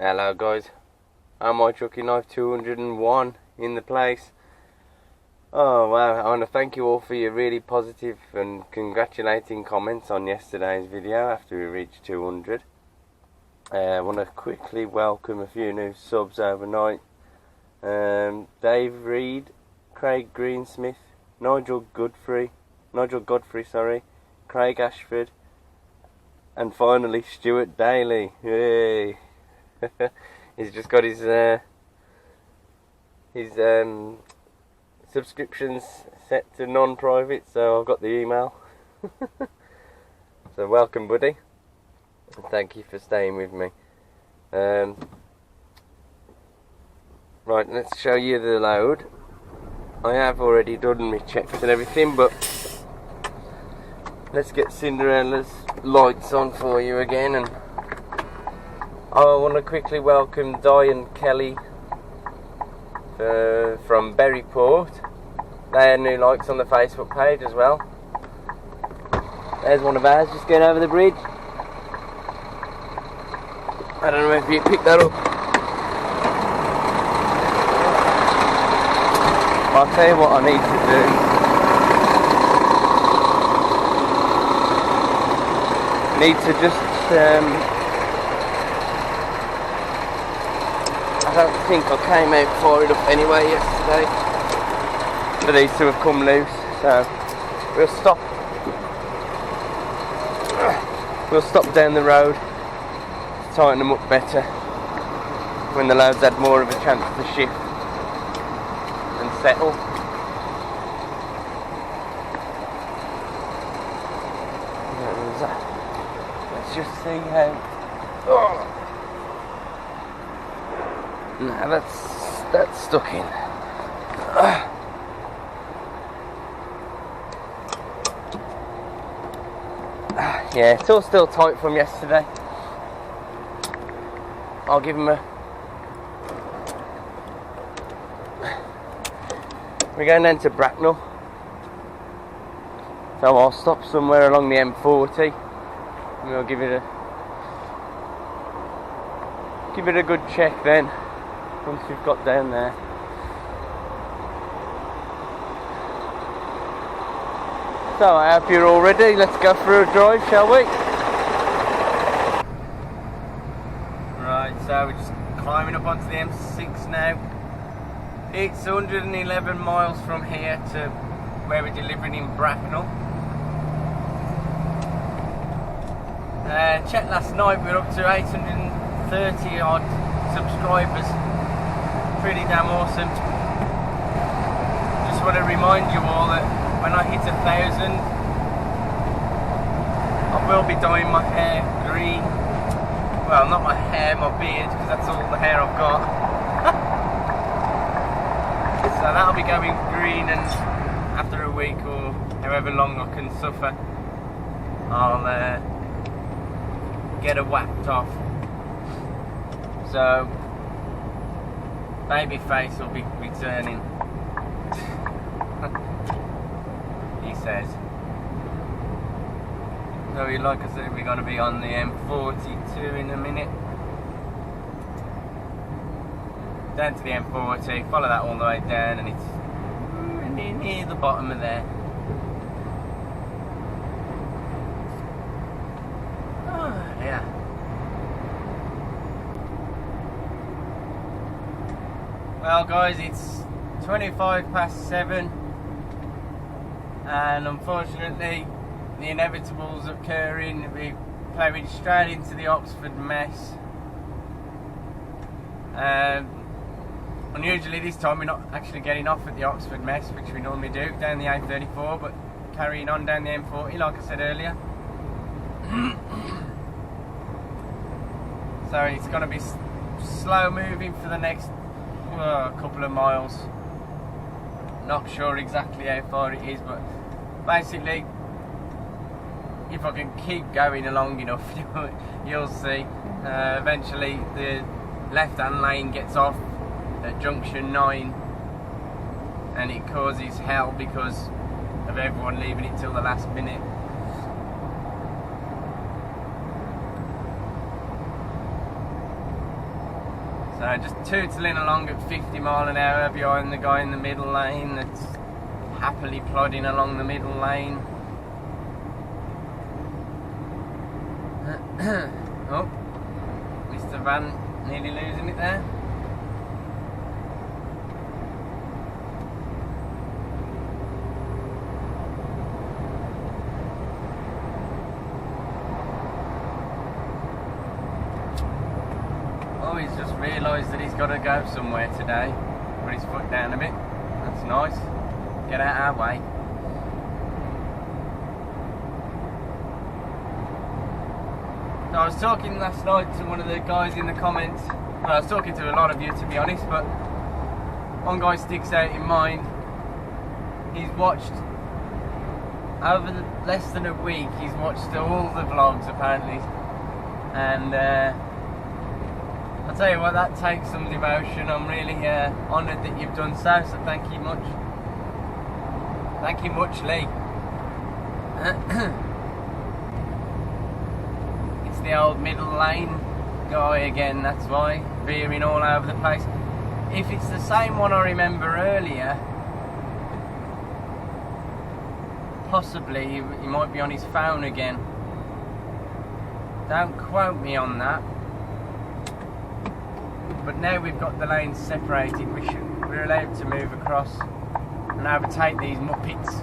Hello guys, I'm my Chucky Knife 201 in the place. Oh wow, I want to thank you all for your really positive and congratulating comments on yesterday's video after we reached 200. I want to quickly welcome a few new subs overnight. Dave Reed, Craig Greensmith, Nigel Godfrey, Craig Ashford, and finally Stuart Daly. Yay! He's just got his subscriptions set to non-private, so I've got the email. So welcome, buddy, and thank you for staying with me. Right, let's show you the load. I have already done my checks and everything, but let's get Cinderella's lights on for you again. And I want to quickly welcome Di and Kelly from Berryport. They had new likes on the Facebook page as well. There's one of ours just going over the bridge. I don't know if you picked that up. I'll tell you what I need to do. Need to just I don't think I came out far enough anyway yesterday for these to have come loose, so we'll stop down the road to tighten them up better when the loads had more of a chance to shift and settle. Let's just see how. No, that's stuck in. Yeah, it's all still tight from yesterday. I'll give him a. We're going down to Bracknell, so I'll stop somewhere along the M40 and we'll give it a good check then once we've got down there. So I hope you're all ready. Let's go for a drive, shall we? Right, so we're just climbing up onto the M6 now. It's 111 miles from here to where we're delivering in Bracknell. Checked last night, we're up to 830 odd subscribers. Pretty damn awesome. Just want to remind you all that when I hit 1,000, I will be dyeing my hair green. Well, not my hair, my beard, because that's all the hair I've got. So that'll be going green, and after a week or however long I can suffer, I'll get it whacked off. So baby face will be returning. He says. So like I said, we're going to be on the M42 in a minute. Down to the M40, follow that all the way down, and it's near the bottom of there. Oh yeah. Well guys, it's 7:25, and unfortunately the inevitable's occurring. We're ploughing straight into the Oxford mess. Unusually this time we're not actually getting off at the Oxford mess, which we normally do, down the A34, but carrying on down the M40 like I said earlier. So it's going to be slow moving for the next couple of miles. Not sure exactly how far it is, but basically if I can keep going along enough, you'll see. Eventually the left hand lane gets off at junction 9 and it causes hell because of everyone leaving it till the last minute. So just tootling along at 50 mile an hour behind the guy in the middle lane that's happily plodding along the middle lane. Oh, Mr. Van nearly losing it there. Oh, he's just realised that he's got to go somewhere today. Put his foot down a bit. That's nice. Get out our way. So I was talking last night to one of the guys in the comments. Well, I was talking to a lot of you, to be honest, but one guy sticks out in mind. He's watched, over less than a week, he's watched all the vlogs apparently. And I'll tell you what, that takes some devotion. I'm really honoured that you've done so thank you much. Thank you much, Lee. It's the old middle lane guy again, that's why. Veering all over the place. If it's the same one I remember earlier, possibly he might be on his phone again. Don't quote me on that. But now we've got the lanes separated, we're allowed to move across and overtake these muppets.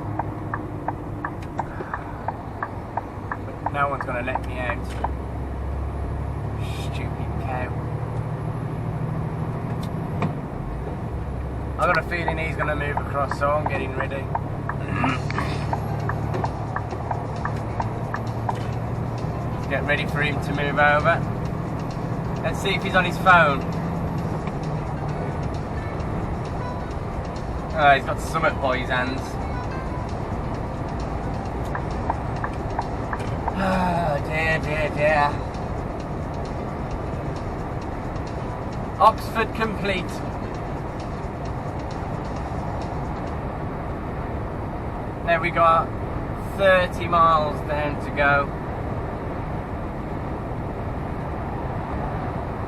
But no one's going to let me out. Stupid cow. I've got a feeling he's going to move across, so I'm getting ready. Let's get ready for him to move over. Let's see if he's on his phone. Oh, he's got something by his hands. Oh, dear, dear, dear. Oxford complete. Now we got 30 miles down to go.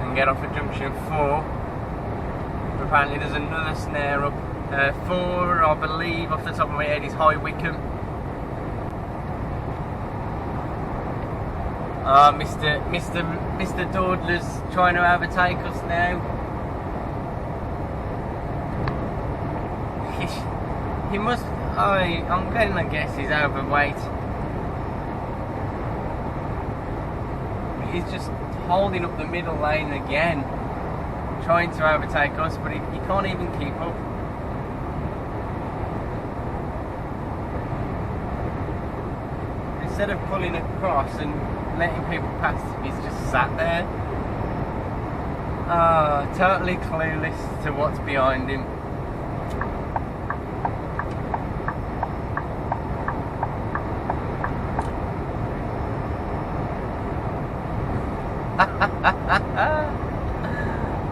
And get off at junction 4. Apparently there's another snare up. 4, I believe, off the top of my head, is High Wycombe. Mr. Dawdler's trying to overtake us now. He must. I'm going to guess he's overweight. He's just holding up the middle lane again, trying to overtake us, but he can't even keep up. Instead of pulling across and letting people pass, he's just sat there. Totally clueless to what's behind him.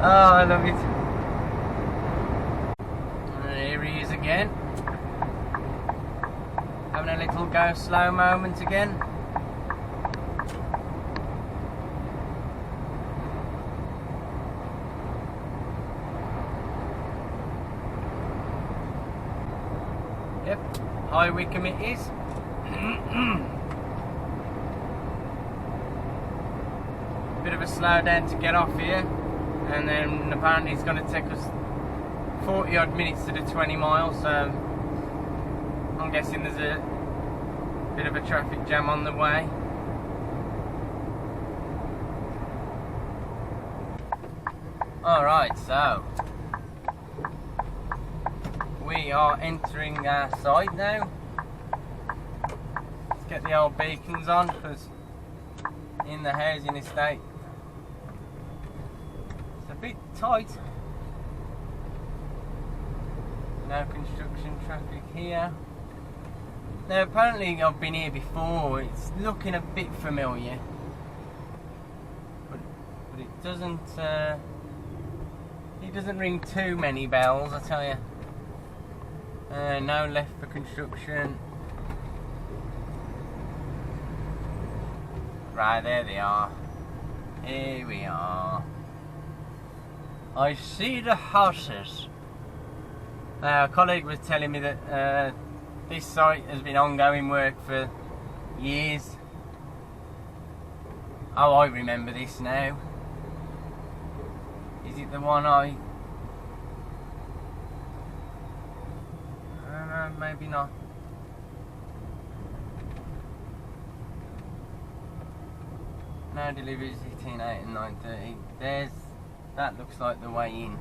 Oh, I love it. Here he is again. Having a little go slow moment again. Yep, High Wycombe it is. Bit of a slow down to get off here, and then apparently it's going to take us 40 odd minutes to do 20 miles, so I'm guessing there's a bit of a traffic jam on the way. Alright, so we are entering our site now. Let's get the old beacons on, because in the housing estate it's a bit tight. No construction traffic here. Now apparently I've been here before, it's looking a bit familiar, but it doesn't ring too many bells, I tell you. No left for construction. Right, there they are. Here we are. I see the houses. A colleague was telling me that this site has been ongoing work for years. Oh, I remember this now. Is it the one I don't know, maybe not. Now deliveries between 8 and 9:30. That looks like the way in.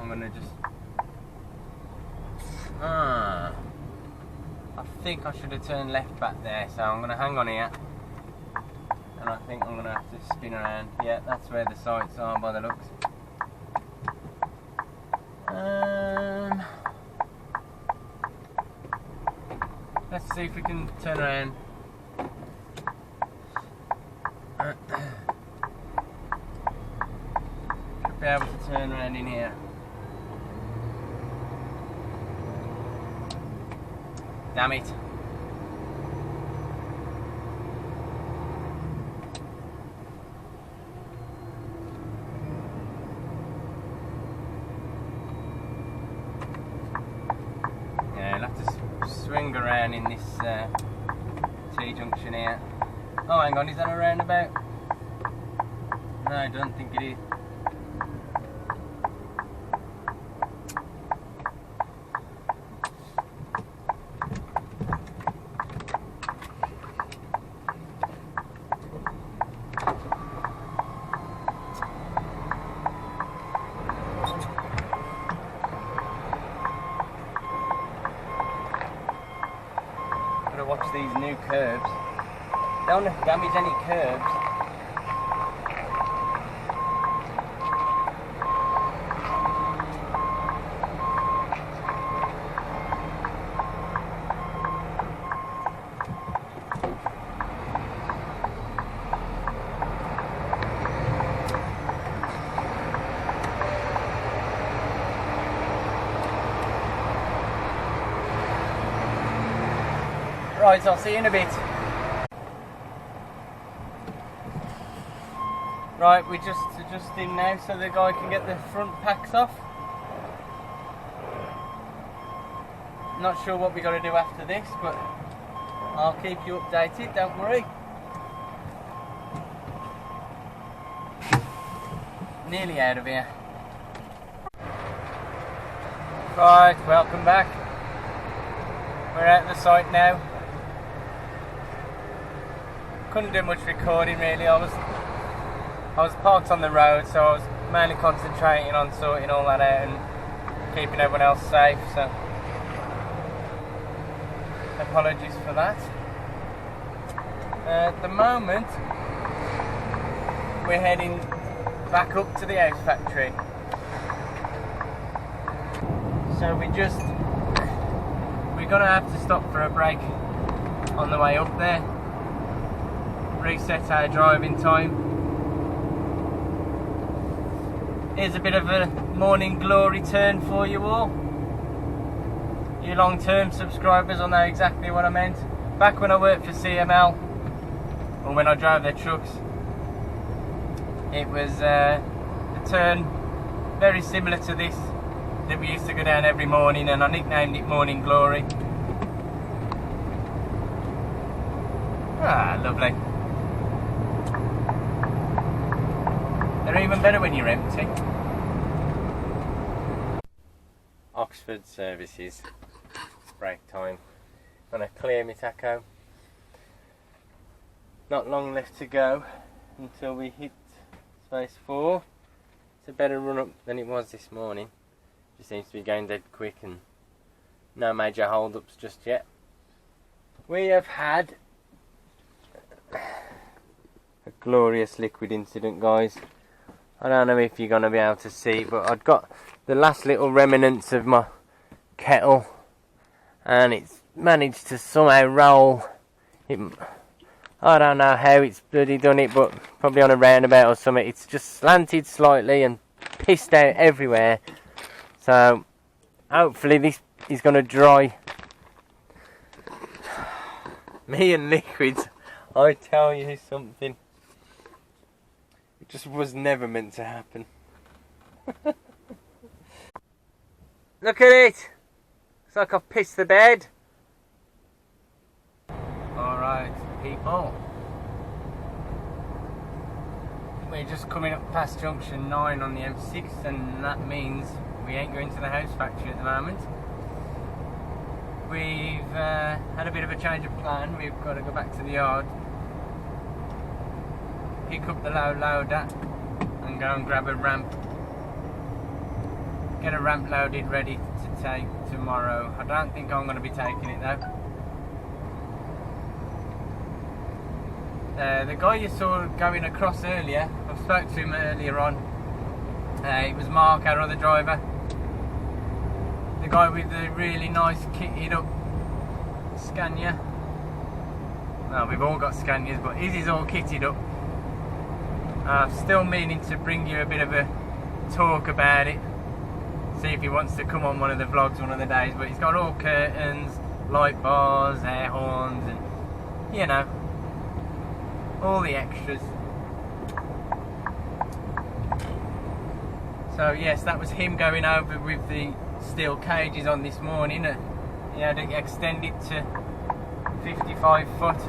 I'm gonna just I think I should have turned left back there, so I'm gonna hang on here. And I think I'm gonna have to spin around. Yeah, that's where the sights are by the looks. Let's see if we can turn around. Should be able to turn around in here. Damn it. Yeah, I'll have to swing around in this T-junction here. Oh, hang on, is that a roundabout? No, I don't think it is. Gotta watch these new curbs. Don't damage any curbs. Right, I'll see you in a bit. Right, we're just adjusting now so the guy can get the front packs off. Not sure what we got to do after this, but I'll keep you updated, don't worry. Nearly out of here. Right, welcome back. We're at the site now. Couldn't do much recording really. I was parked on the road, so I was mainly concentrating on sorting all that out and keeping everyone else safe, so apologies for that. At the moment we're heading back up to the house factory, so we're gonna have to stop for a break on the way up there, reset our driving time. Here's a bit of a morning glory turn for you all. You long-term subscribers will know exactly what I meant. Back when I worked for CML, or when I drove their trucks, it was a turn very similar to this that we used to go down every morning, and I nicknamed it Morning Glory. Ah, lovely. They're even better when you're empty. Oxford services. Break time. Gonna clear my tacho. Not long left to go until we hit space 4. It's a better run up than it was this morning. Just seems to be going dead quick and no major hold ups just yet. We have had a glorious liquid incident, guys. I don't know if you're going to be able to see, but I've got the last little remnants of my kettle and it's managed to somehow roll. I don't know how it's bloody done it, but probably on a roundabout or something. It's just slanted slightly and pissed out everywhere. So hopefully this is going to dry. Me and liquids, I tell you something. It just was never meant to happen. Look at it! It's like I've pissed the bed. Alright, people. We're just coming up past junction 9 on the M6, and that means we ain't going to the house factory at the moment. We've had a bit of a change of plan. We've got to go back to the yard, pick up the low loader and go and grab a ramp. Get a ramp loaded ready to take tomorrow. I don't think I'm going to be taking it though. The guy you saw going across earlier, I spoke to him earlier on. It was Mark, our other driver. The guy with the really nice kitted up Scania. Well, we've all got Scanias, but his is all kitted up. I'm still meaning to bring you a bit of a talk about it. See if he wants to come on one of the vlogs one of the days. But he's got all curtains, light bars, air horns, and you know, all the extras. So yes, that was him going over with the steel cages on this morning. He had to extend it to 55 foot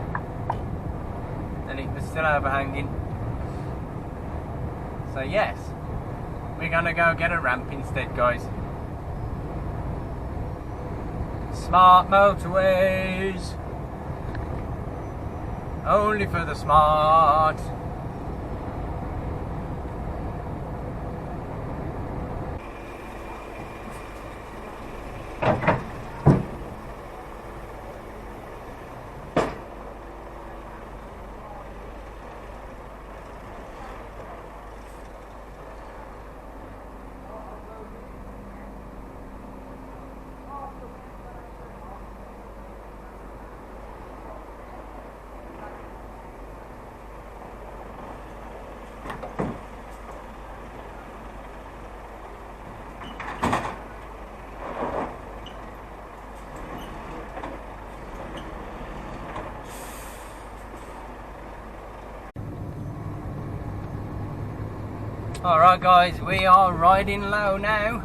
and it was still overhanging. So yes, we're gonna go get a ramp instead, guys. Smart motorways, only for the smart. Alright guys, we are riding low now.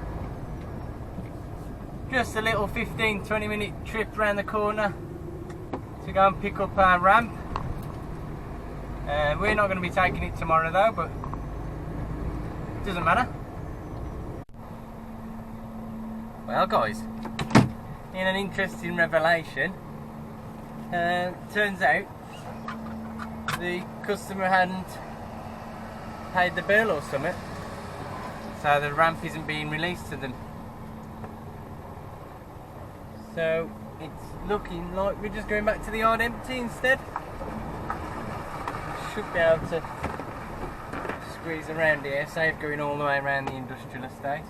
Just a little 15-20 minute trip around the corner to go and pick up our ramp. We're not going to be taking it tomorrow though, but it doesn't matter. Well guys, in an interesting revelation, turns out the customer hadn't paid the bill or something, so the ramp isn't being released to them. So it's looking like we're just going back to the yard empty instead. Should be able to squeeze around here, save going all the way around the industrial estate.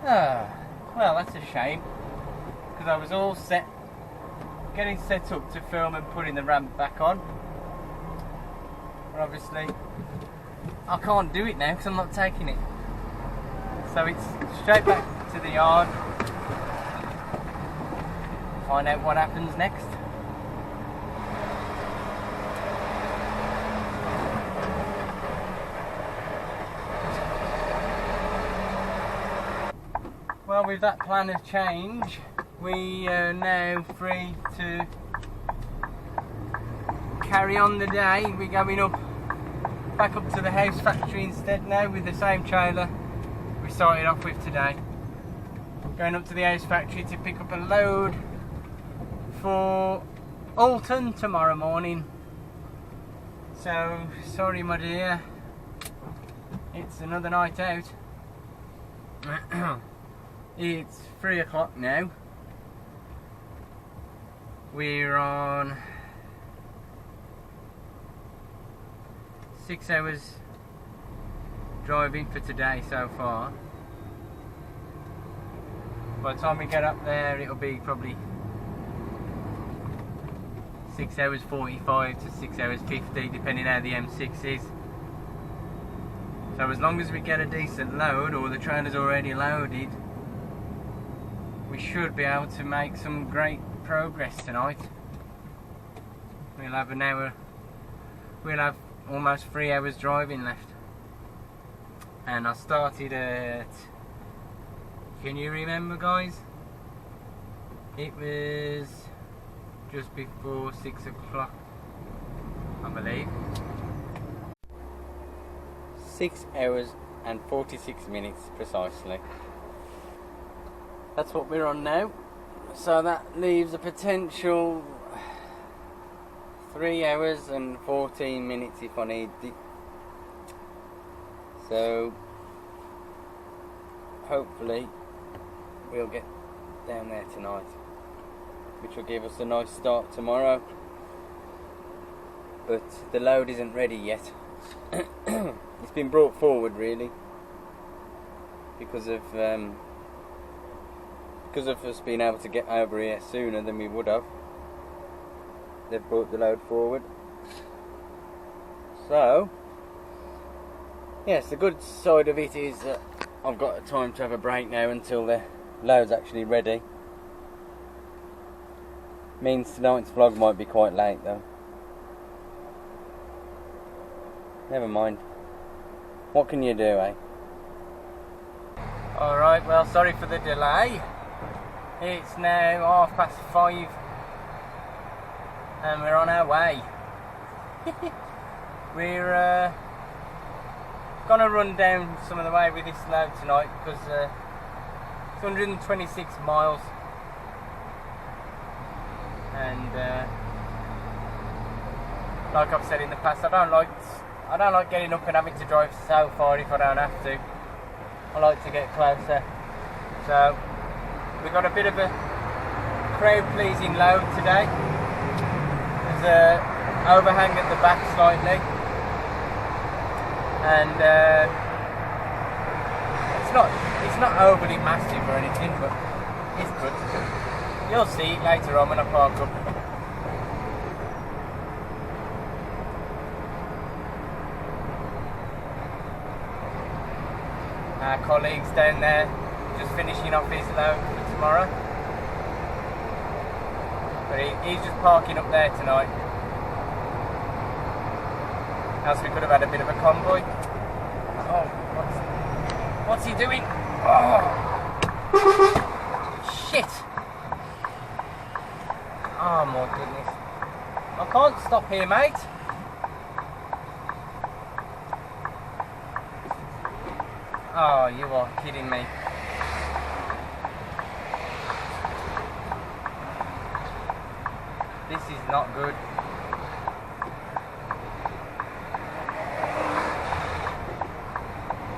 Well, that's a shame, because I was all set, getting set up to film and putting the ramp back on. But obviously I can't do it now because I'm not taking it. So it's straight back to the yard. Find out what happens next. Well, with that plan of change, we are now free to carry on the day. We're going back up to the house factory instead now with the same trailer we started off with today. Going up to the house factory to pick up a load for Alton tomorrow morning. So, sorry my dear, it's another night out. It's 3 o'clock now. We're on 6 hours driving for today so far. By the time we get up there, it'll be probably 6 hours 45 to 6 hours 50, depending how the M6 is. So as long as we get a decent load, or the trailer's already loaded, we should be able to make some great progress tonight. We'll have an hour, we'll have almost 3 hours driving left. And I started at, can you remember, guys? It was just before 6 o'clock, I believe. 6 hours and 46 minutes precisely. That's what we're on now. So that leaves a potential 3 hours and 14 minutes if I need it. So hopefully we'll get down there tonight, which will give us a nice start tomorrow. But the load isn't ready yet. It's been brought forward really because of us being able to get over here sooner than we would have. They've brought the load forward. So yes, the good side of it is that I've got time to have a break now until the load's actually ready. Means tonight's vlog might be quite late though. Never mind. What can you do, eh? Alright, well, sorry for the delay. It's now 5:30 and we're on our way. We're gonna run down some of the way with this load tonight because it's 126 miles and like I've said in the past, I don't like getting up and having to drive so far if I don't have to. I like to get closer. So we've got a bit of a crowd pleasing load today. There's a overhang at the back slightly, and it's not overly massive or anything, but it's good. You'll see it later on when I park up. Our colleague's down there just finishing off his load for tomorrow, but he's just parking up there tonight, else we could have had a bit of a convoy. Oh, what's he doing? Oh, shit. Oh my goodness, I can't stop here, mate. Oh, you are kidding me. This is not good.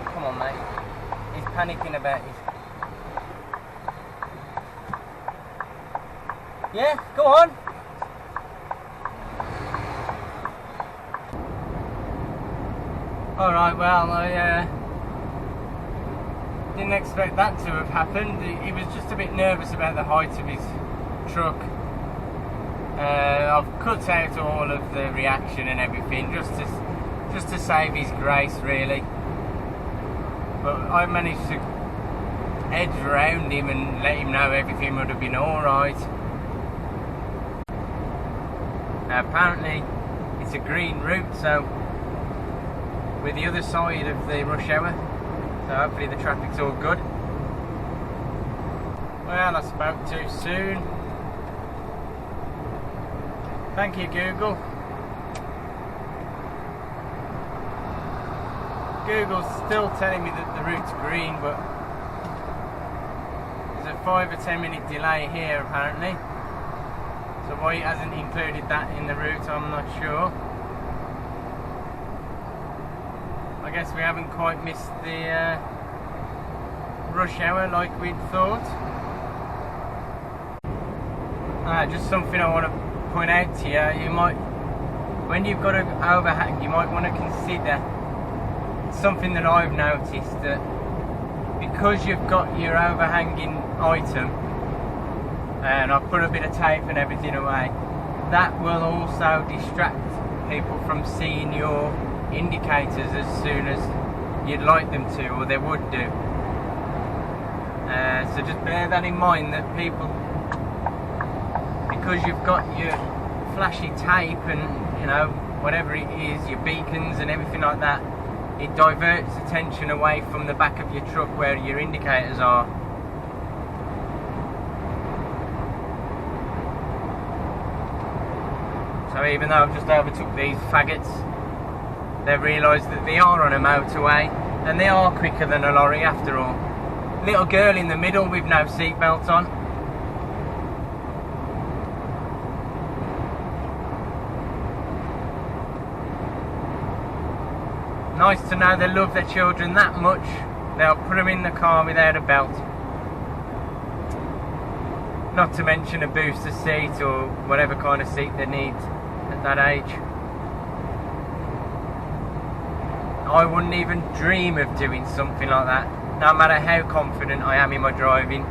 Come on, mate. He's panicking about it. Yeah, go on. Alright, well, I didn't expect that to have happened. He was just a bit nervous about the height of his truck. I've cut out all of the reaction and everything just to save his grace, really. But I managed to edge around him and let him know everything would have been alright. Apparently it's a green route, so we're the other side of the rush hour. So hopefully the traffic's all good. Well, I spoke too soon. Thank you, Google. Google's still telling me that the route's green, but there's a 5 or 10 minute delay here apparently. So why it hasn't included that in the route, I'm not sure. I guess we haven't quite missed the rush hour like we'd thought. Just something I want to point out to you. You might, when you've got an overhang, you might want to consider something that I've noticed, that because you've got your overhanging item, and I've put a bit of tape and everything away, that will also distract people from seeing your indicators as soon as you'd like them to, or they would do. So just bear that in mind, that people, because you've got your flashy tape and, you know, whatever it is, your beacons and everything like that, it diverts attention away from the back of your truck where your indicators are. So even though I've just overtook these faggots, they've realised that they are on a motorway and they are quicker than a lorry after all. Little girl in the middle with no seatbelt on. Nice to know they love their children that much, they'll put them in the car without a belt. Not to mention a booster seat or whatever kind of seat they need at that age. I wouldn't even dream of doing something like that, no matter how confident I am in my driving.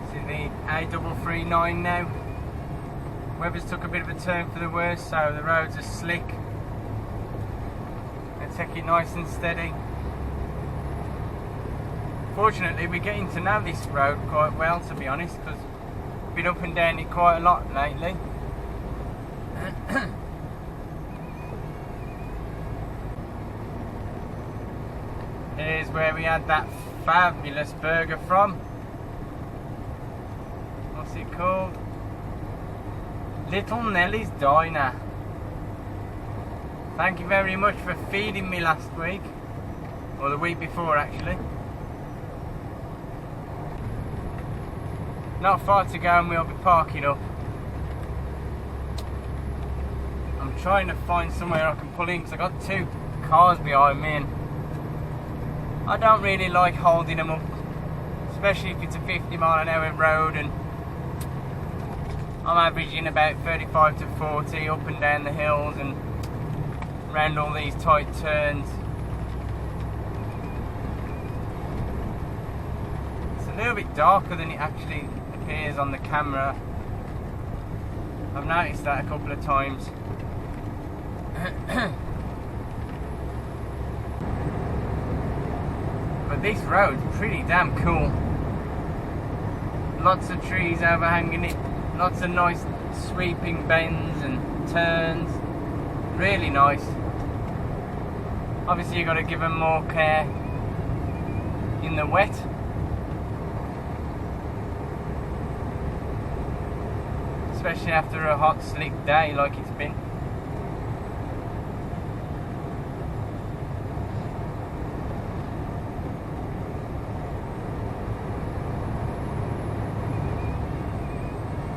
This is the A339 now. Weather's took a bit of a turn for the worse, so the roads are slick. Let's take it nice and steady. Fortunately, we're getting to know this road quite well, to be honest, because we've been up and down it quite a lot lately. Here's where we had that fabulous burger from. What's it called? Little Nellie's Diner. Thank you very much for feeding me last week, or the week before actually. Not far to go and we'll be parking up. I'm trying to find somewhere I can pull in because I've got two cars behind me and I don't really like holding them up, especially if it's a 50-mile-an-hour road and I'm averaging about 35 to 40 up and down the hills and around all these tight turns. It's a little bit darker than it actually appears on the camera. I've noticed that a couple of times. But this road's pretty damn cool. Lots of trees overhanging it, lots of nice sweeping bends and turns. Really nice. Obviously you've got to give them more care in the wet. Especially after a hot, slick day like it's been.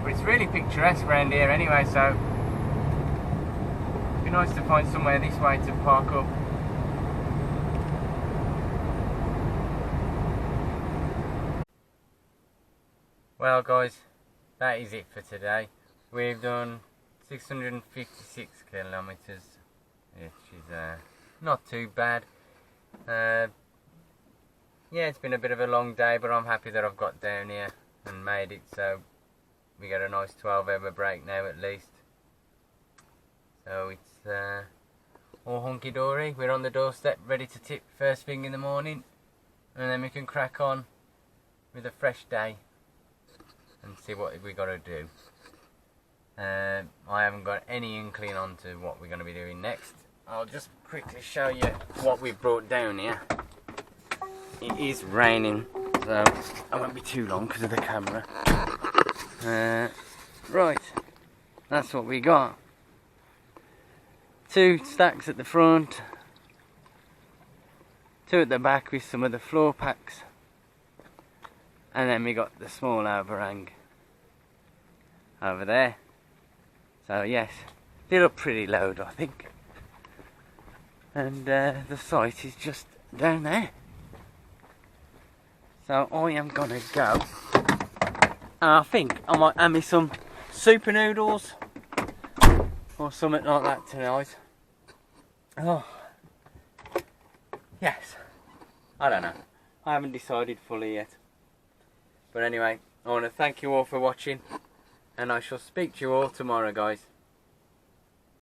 But it's really picturesque around here anyway, so it'd be nice to find somewhere this way to park up. Well guys, that is it for today. We've done 656 kilometres, which is not too bad. Yeah, it's been a bit of a long day, but I'm happy that I've got down here and made it, so we get a nice 12-hour break now at least. So it's all hunky-dory. We're on the doorstep, ready to tip first thing in the morning, and then we can crack on with a fresh day and see what we got to do. I haven't got any inkling onto what we're going to be doing next. I'll just quickly show you what we've brought down here. It is raining, so I won't be too long because of the camera. Right, that's what we got. 2 stacks at the front, 2 at the back with some of the floor packs, and then we got the small overhang over there. So yes, they look pretty loud I think. And the site is just down there. So I am gonna go. I think I might have me some super noodles or something like that tonight. Oh, yes. I don't know. I haven't decided fully yet. But anyway, I want to thank you all for watching, and I shall speak to you all tomorrow, guys.